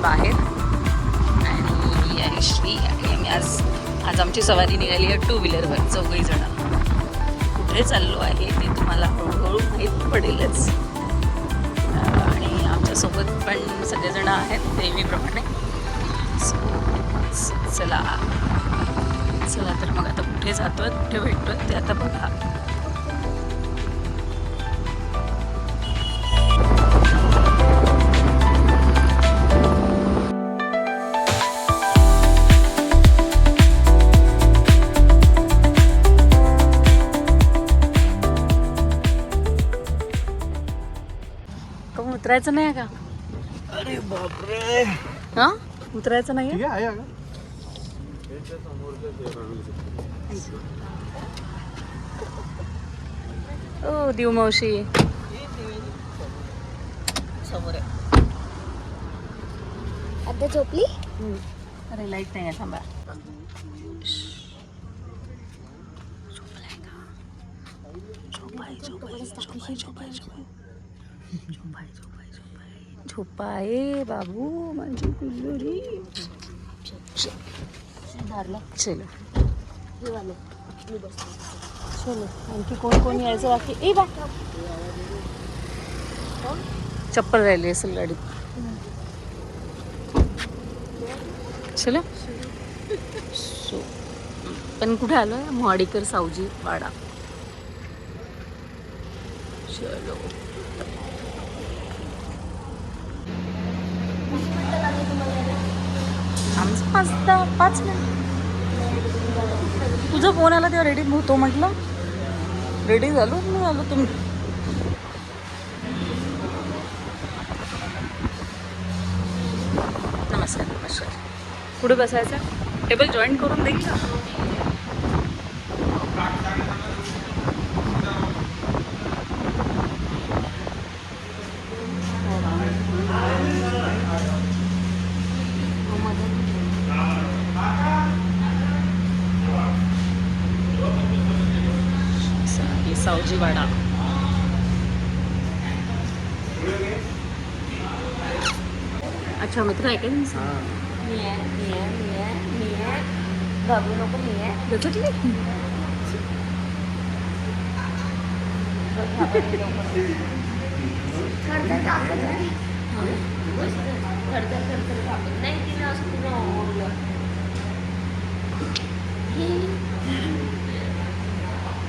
बाहेर. आणि यशवी आणि आम्ही आज आमची सवारी निघाली आहे 2 व्हीलरवर, 4 जण. कुठे चाललो आहे ते तुम्हाला हळूहळू माहीत पडेलच. आणि आमच्यासोबत पण सगळेजण आहेत नेहमीप्रमाणे. चला तर मग आता कुठे जातोय, कुठे भेटतोय ते आता बघा. उतरायचं नाही का? अरे बापरे. हा, उतरायचं नाही. ओ देव मावशी समोर आहे. आता झोपली. अरे लाईट नाही आहे, थांबा. झोपाय बाबू माझी पिल्लुरी. चलो चलो, आणखी कोण यायचं बाकी? ए बा, चप्पल राहिली असेल गाडीत. चलो. पण कुठे आलो आहे? मोहाडीकर सावजी वाडा. चलो. आमचं 5 मिनिट. तुझा फोन आला तेव्हा रेडी होतो म्हटलं. रेडी झालो मी, आलो तुम्ही. नमस्कार. पुढे बसायचं. टेबल जॉईन करून देईल का? सावजीवाडा. अच्छा मित्र आहे का तुमचं? बाबू नको मी आहे.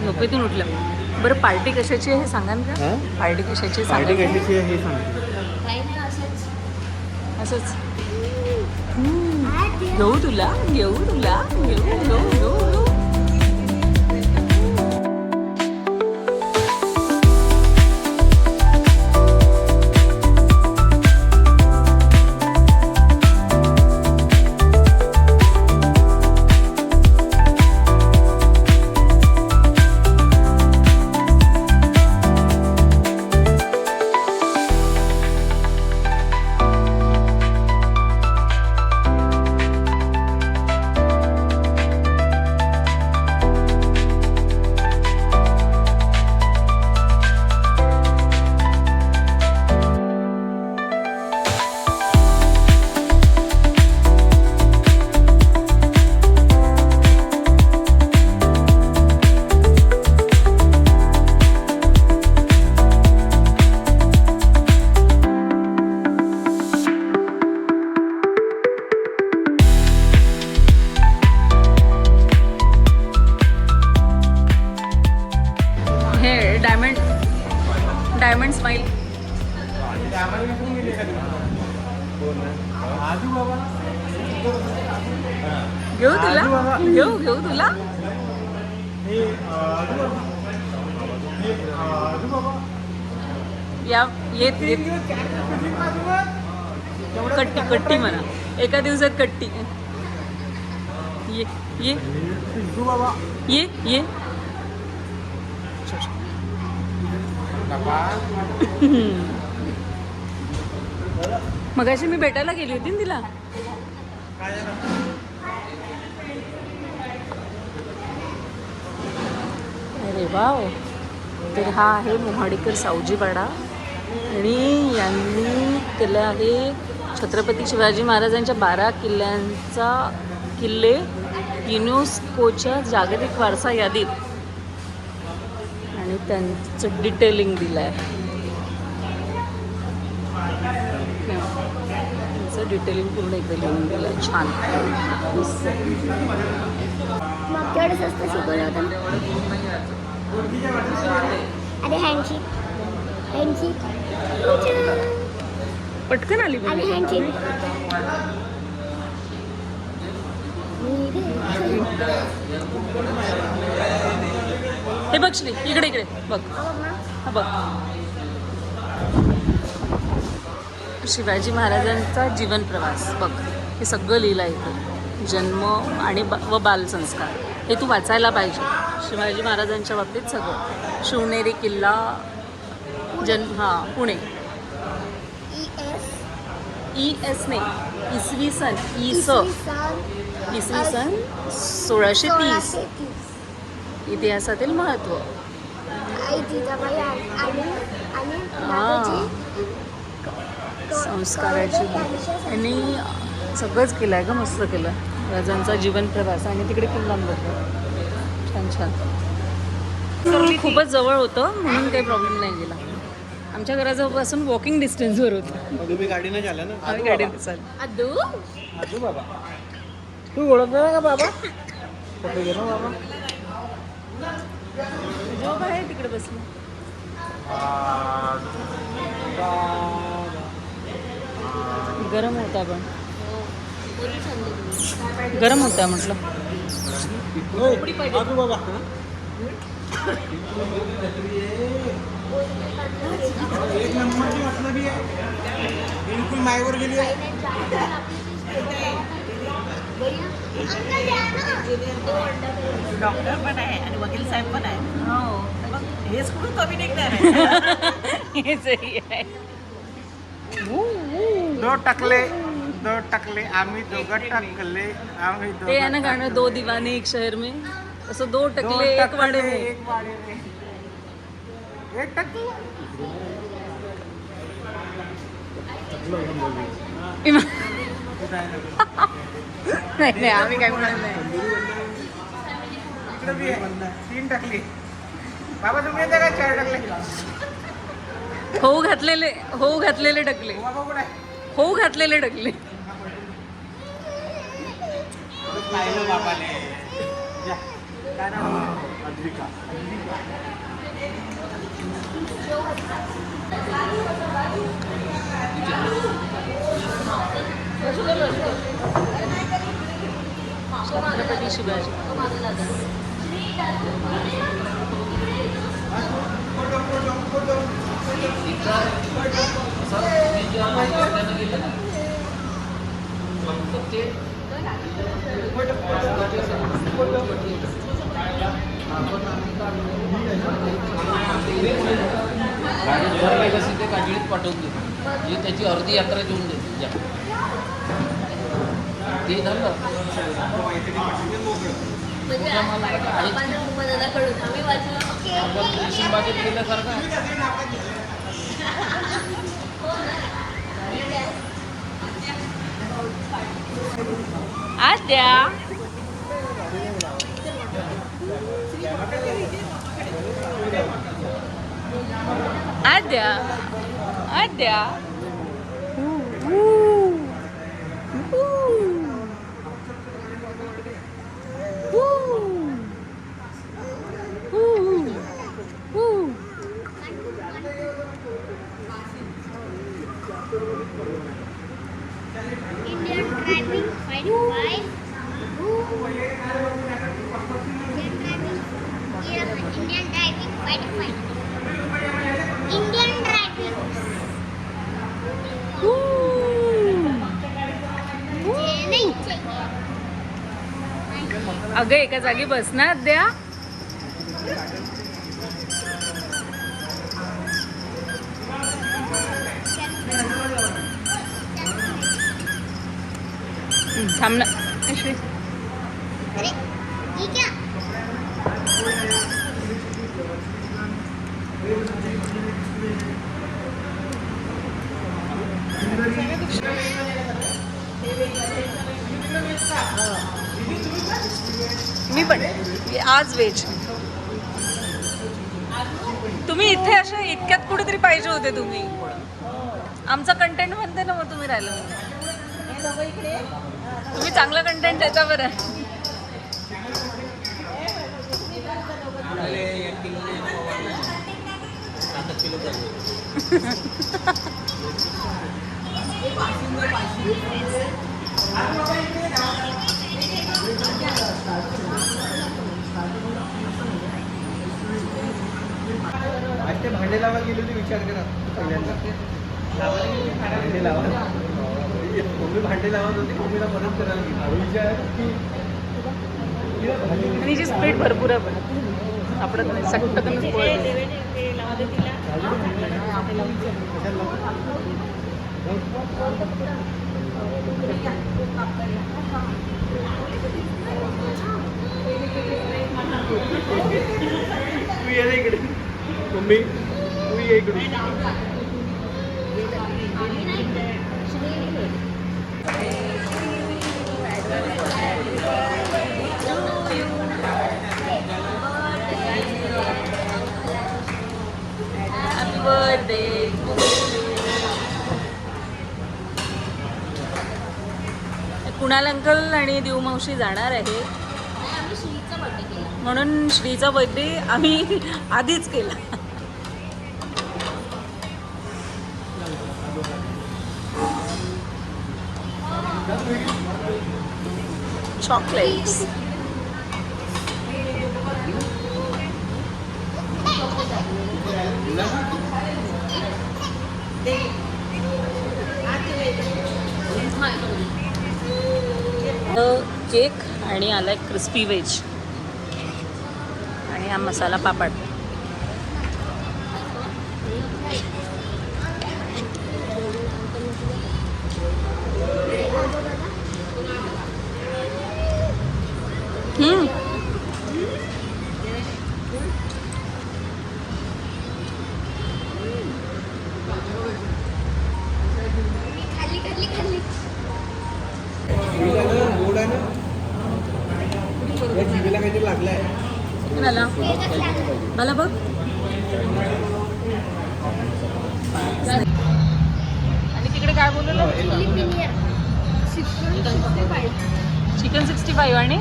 झोपेतून उठलं. बरं, पार्टी कशाची आहे हे सांगा ना. पार्टी कशाची सांगा. असंच घेऊ तुला. Diamond smile. घेऊ तुला. या कट्टी म्हणा. एका दिवसात कट्टी. ये मगाशी मी भेटायला गेली होती ना तिला. अरे वाव. तर हा आहे मोहाडीकर सावजीवाडा आणि यांनी केलं आहे छत्रपती शिवाजी महाराजांच्या 12 किल्ले युनेस्कोच्या जागतिक वारसा यादीत आणि त्यांचं डिटेलिंग दिलं आहे. त्यांचं डिटेलिंग पूर्ण एकदा लिहून दिलं आहे. छान. मागच्या वेळेस असतं शिकवलं होतं. अरे हँडशीट पटकन आली आणि हँडशीट हे बघ श्री, इकडे इकडे बघ. हा बघ, शिवाजी महाराजांचा जीवन प्रवास बघ. हे सगळं लिहिलं आहे इथे. जन्म आणि व बालसंस्कार हे तू वाचायला पाहिजे. शिवाजी महाराजांच्या बाबतीत सगळं. शिवनेरी किल्ला पुणे. ES नाही, इसवी सन 1630. इतिहासातील महत्त्व. संस्काराची आणि सगळंच केलं आहे का. मस्त केलं. राजांचा जीवन प्रवास आणि तिकडे किल्ल्यांबद्दल छान छान. खूपच जवळ होतं म्हणून काही प्रॉब्लेम नाही गेला. आमच्या घराजवळपासून वॉकिंग डिस्टन्सवर होतं. तुम्ही गाडीने झाल्या ना. आम्ही गाडीने चाललो. आजू बाबा तू ओळखलं ना का बाबा. फोटो घे ना बाबा. जॉब आहे तिकडे बसलो. गरम होता पण. गरम होता म्हटलं. आजू बाबा एक नंबरची मतलब आहे. बिलकुल मायवर गेली आहे. डॉक्टर पण आहे आणि वकील साहेब पण आहे. हेच कुठून कमी निघणार आहे. हे सही आहे. दो टकले आम्ही दोघं टकले. ते आहे ना गाणं, 2 दीवाने एक शहर में. असं 2 टकले एक वाडे में. एक टकले. नाही आम्ही काय म्हणत नाही. इकडे बी आहे 3 टकले. बाबा तुम्ही येते का 4 टकले. होऊ घातलेले टकले. बाबा कुठे आहे. होऊ घातलेले टकले. पाहिलं बाबाने. या. काय नाव. अद्विका. छत्रपती शिवाजी. ते काजळीत पाठवून देतो. जे त्याची अर्धी यात्रा देऊन देते. ते झालं. बागेत गेल्यासारखं आद्या. आद्या आद्या. Indian driving 55. Indian driving 55. Indian driving. अगं एका जागी बसणार द्या. थांब ना. अरे ये क्या. मी पण आज व्हेज. तुम्ही इथे अशा इतक्यात कुठेतरी पाहिजे होते तुम्ही. आमचा कंटेंट म्हणते ना, मग तुम्ही राहिलं म्हणजे. तुम्ही चांगलं कंटेंट देता बरं. आज ते भांडे लावा गेले होते, विचार करा पहिल्यांदा. भांडे लावा, मम्मी भांडे लावत होती, मम्मीला मदत करायला गेली. विचार की आणि जी स्पीड भरपूर आहे पण आपलं नाही सटकनच पोळत. तू ये ना इकडे मम्मी, तू ये इकडे. Happy birthday. कुणाल अंकल आणि देव मावशी जाणार आहे म्हणून श्रीचा बर्थडे आम्ही आधीच केला. चॉकलेट्स. केक आणि आलाय क्रिस्पी व्हेज आणि हा मसाला पापड. गोड आहे ना, या जिभेला काहीतरी लागलाय. मला बघ. आणि तिकडे काय बोलवलं? चिकन 65 आणि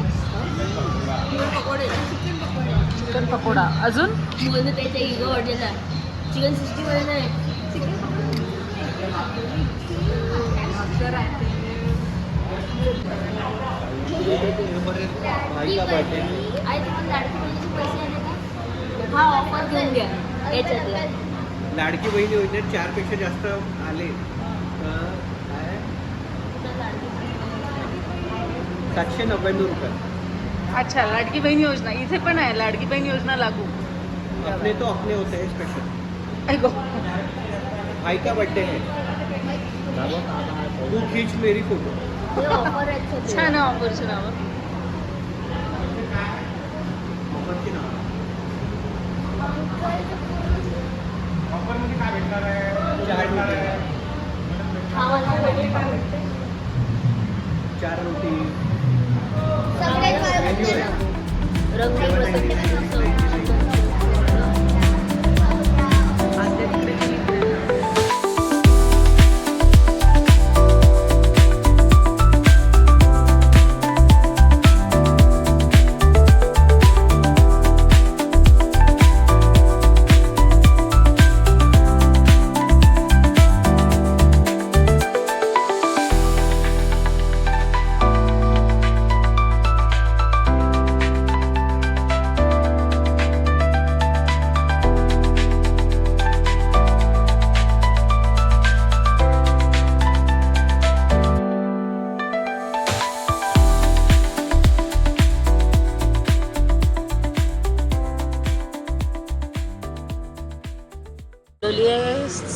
चिकन पकोडा. अजून चिकन 65 नाही, भाई का बर्थडे. हा ऑफर घेऊन घ्या याच्यातला. लाडकी बहिणी योजनेत 4 पेक्षा जास्त आले तर काय 799 रुपये. अच्छा, लाडकी बहीण योजना इथे पण आहे. लाडकी बहीण योजना लागू. अपने तो अपने होते हैं स्पेशल. ऐको भाई का बर्थडे है, तू खींच मेरी फोटो. ऑफर आहे छान आहे ऑफरचं नाव. ऑफरमध्ये काय भेटणार आहे? 4 रोटी.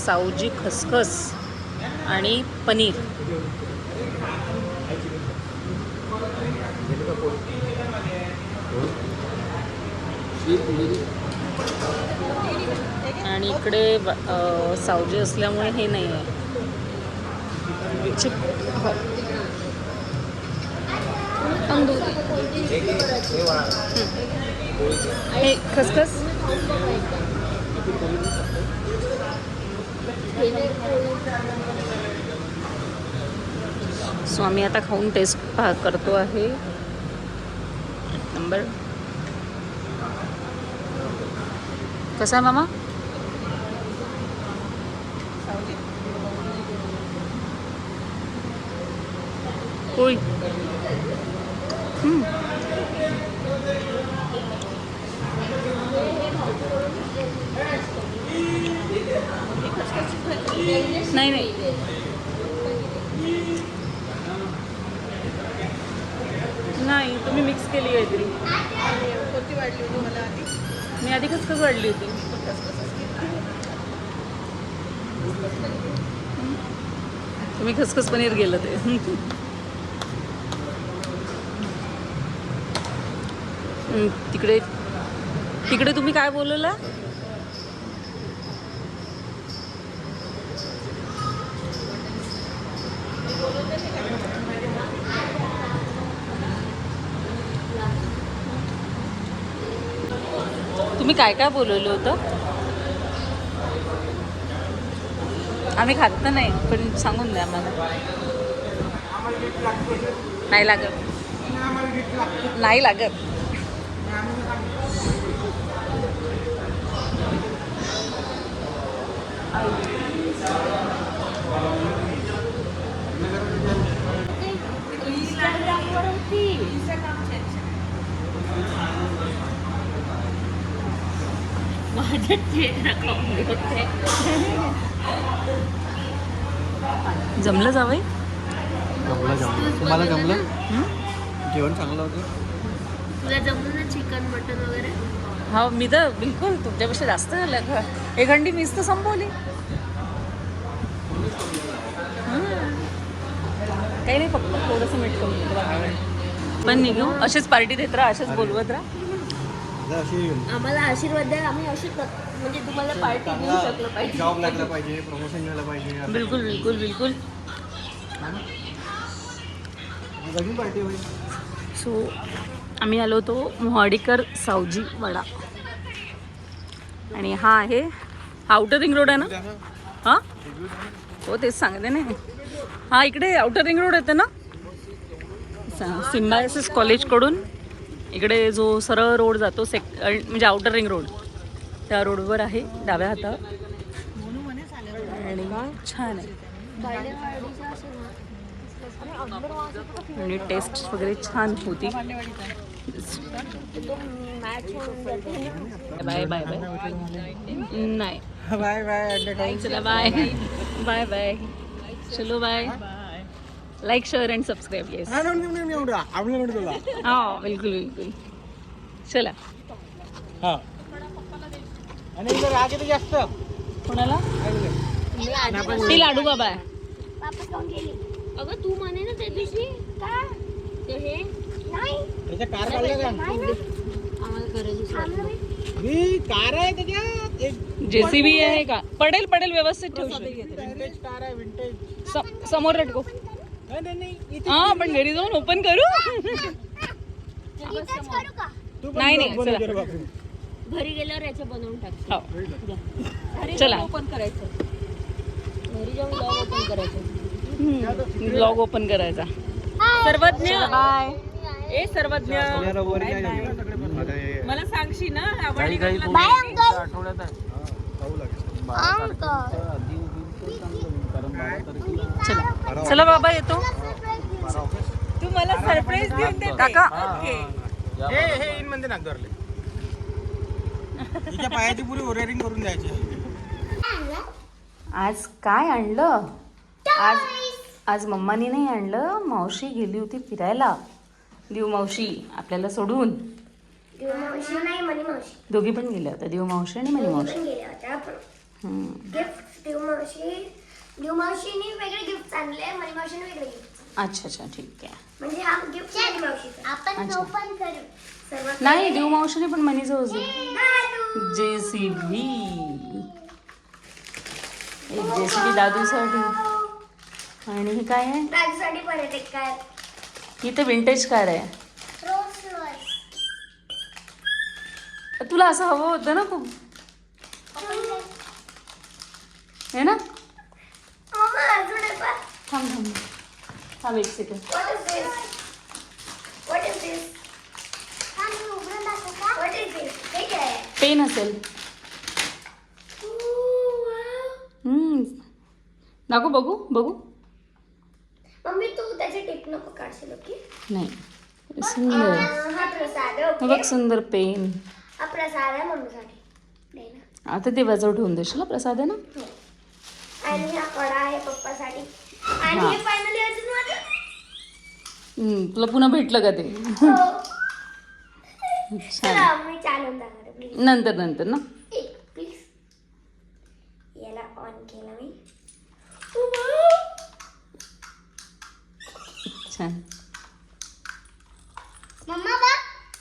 सावजी खसखस आणि पनीर. आणि इकडे सावजी असल्यामुळे हे नाही आहे. हे खसखस सो आम्ही आता खाऊन टेस्ट करतो आहे. नंबर कसा आहे मामा? पोळी नाही नाही नाही तुम्ही मिक्स केली काहीतरी. कोणती वाढली होती मला आधी? मी आधी खसखस वाढली होती. तुम्ही खसखस पनीर गेलं ते. तिकडे तिकडे तुम्ही काय बोलवला? तुम्ही काय काय बोलवलं होतं? आम्ही खात तर नाही पण सांगून द्या आम्हाला. नाही लागत नाही लागत. जमलं जावई? तुम्हाला जमलं? जेवण चांगलं होतं. तुला जमलं ना चिकन मटन वगैरे? हा मी तर बिलकुल तुमच्यापेक्षा जास्त झालं. एक हंडी मीच तर संपवली. काही नाही फक्त थोडंसं मीठ कमी होतं. पण निघू अशीच पार्टी देत राहा, असेच बोलवत राहा. आम्हाला आशीर्वाद द्या. आम्ही अशी म्हणजे तुम्हाला पार्टी देऊ शकलो पाहिजे. जॉब लागला पाहिजे, प्रमोशन झालं पाहिजे. बिलकुल बिलकुल बिलकुल. पार्टी होईल. सो आम्ही आलो होतो मोहाडीकर सावजी वडा आणि हा आहे आउटर रिंग रोड आहे ना? हां हो तेच सांगते ना. हा इकडे आउटर रिंग रोड येते ना सिम्बायसिस कॉलेजकडून. इकडे जो सरळ रोड जातो म्हणजे आउटर रिंग रोड त्या रोडवर आहे डाव्या हातावर. आणि छान आहे आणि टेस्ट वगैरे छान होती. Bye bye bye. नाही बाय बाय. चला बाय बाय बाय. चलो bye. Like share and subscribe. Yes हां बिलकुल बिलकुल. चला. जास्त कोणाला? ती लाडू बाबा आहे. वापस जाऊन गेली. अगं तू म्हणे ना त्या दिवशी का ते हे नाही कार काढलं का? आम्हाला गरज कार आहे त्याच्यात. JCB आहे का? पडेल पडेल व्यवस्थित ठेवू. विंटेज कार आहे, विंटेज. समोर रटको. हा आपण घरी जाऊन ओपन करू. नाही नाही चला. घरी गेल्यावर याचं बनवून टाक. हो चला. ओपन करायचं. घरी जाऊन ब्लॉग ओपन करायचं. ब्लॉग ओपन करायचा. सर्वज्ञ बाय. ए सर्वज्ञ मला सांगशी ना आवडली का तुला? आठवड्यात आहे. चला चला बाबा येतो. तू मला सरप्राईज देऊन दे काका. हे इन मध्ये नागदरले. तिच्या पायाची पुरी ओरेरिंग करून द्यायची. आज काय आणलं? आज मम्मानी नाही आणलं. मावशी गेली होती फिरायला. देव मावशी आपल्याला सोडून. मावशी नाही मनी मावशी दोघी पण गेल्या होत्या. देव मावशी आणि मनी मावशी. गेल्या होत्या. गिफ्ट देव मावशीने वेगळे गिफ्ट आणले. मनी मावशीने वेगळे गिफ्ट. अच्छा अच्छा ठीक आहे. म्हणजे हा गिफ्ट देव मावशीचा. आपण ओपन करू सर्व. नाही देव मावशीने पण मनी जाऊ. JCB. एक JCB दादूसाठी. आणि ही काय आहे? माझ्यासाठी परत एक कार. ही तर विंटेज कार आहे. Rolls Royce. तुला असं हवं होतं ना खूप, है ना? मम्मा अजून एक बार. थांब थांब थांब एक second. What is this? What is this? What is this? हे काय आहे? पेन असेल. दाखव, बघू बघू. मम्मी तू त्याची टिप नको काढशील ओके? नाही, सुंदर. हा प्रसाद आहे, हे ओके? बघ सुंदर पेन. हा प्रसाद आहे मम्मीसाठी. दे ना. आता देवाजवळ ठेवून देशील ना, प्रसाद आहे ना. हो. आणि हा कडा आहे पप्पासाठी. आणि हा. हे फायनली अजून माझं. तुला पुन्हा भेटलं का ते? हो. छान. चला मी चालून दाखवते प्लीज. नंतर नंतर ना. एक प्लीज. याला ऑन केलं मी. छान. मम्मा बघ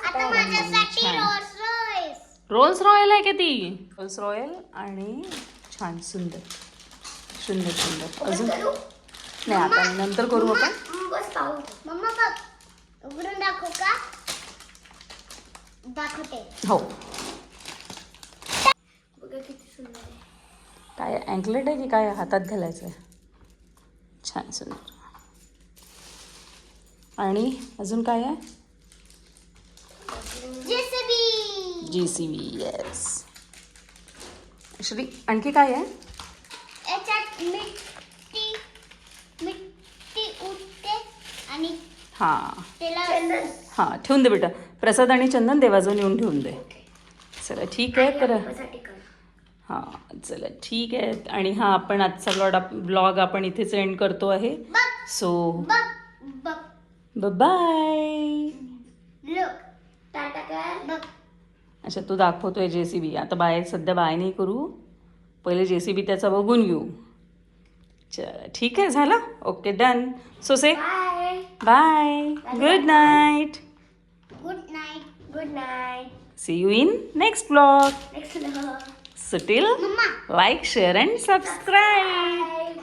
आता माझ्यासाठी छान. Rolls Royce. रोल्स रॉयल आहे का ती? रोल्स रॉयल आणि छान सुंदर सुंदर सुंदर. अजून करू? नाही, आता नंतर करू आपण. बस पाहू. मम्मा बघ उघडून दाखवू का? दाखवते. हो. बघा किती सुंदर आहे. काय अँकलेट आहे की काय हातात घालायचं आहे? छान सुंदर. आणि अजून काय आहे? जेसीबी. JCB. येस. श्री, आणखी काय आहे? याच्यात मिट्टी उठते आणि हां त्याला हां, ठेवून दे बेटा. प्रसाद आणि चंदन देवाजवळ येऊन ठेवून दे. चला ठीक आहे. तर हां चला ठीक आहे. आणि हा आपण आजचा ब्लॉग आपण इथेच एंड करतो आहे. So bye. टाटा कर बघ. अच्छा, तू दाखवतोय JCB. आता सध्या बाय नाही करू, पहिले JCB त्याचा बघून घेऊ. चला ठीक आहे, झालं. Okay, done. So say bye. Bye. Good night. Good night. Good night. See you in next blog. Next So till, like, share and subscribe. Bye.